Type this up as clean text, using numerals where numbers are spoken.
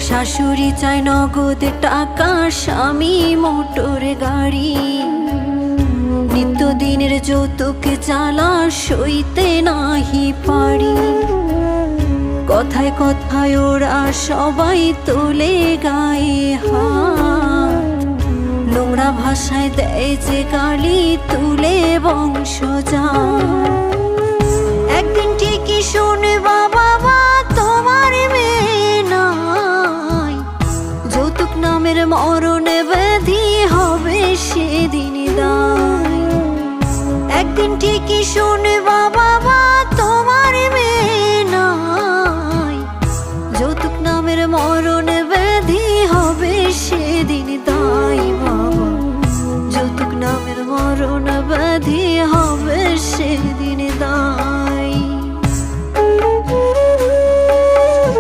শাশুড়ি চায় নগদ টাকা, স্বামী মোটর গাড়ি। নিত্যদিনের যৌতুক জ্বালা সইতে নাহি পারি। কথায় কথায় ওরা সবাই তোলে গায়ে হাত, নোংরা ভাষায় দেয় যে গালি, তুলে বংশজাত। একদিন ঠিকই শুনবা বাবা তোমার মেয়ে নাই, যৌতুক নামের মরণ ব্যাধি হবে সেদিন দায়। একদিন ঠিকই শুনবা